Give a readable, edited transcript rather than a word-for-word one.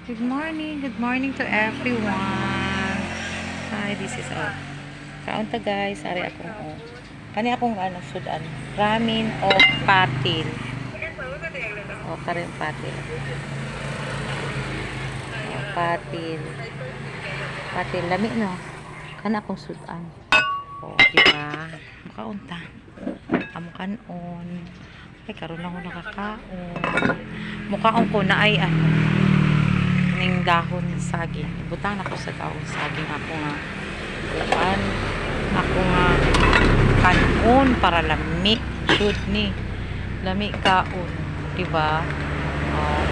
Good morning to everyone. Hi, this is kaunta guys, ari akong kani akong sudan, ramen o patil. O karin patil. O, patil. Patil lami no. Kana akong sudan. O, diba? Makaunta. Amo kanon. Ay karon lang ako nakakaon. Mukhaon ko na ay ning dahon saging. Butang ako sa dahon saging ako nga kuan ako nga kanon para lami shoot ni lami kaon, diba? Oh,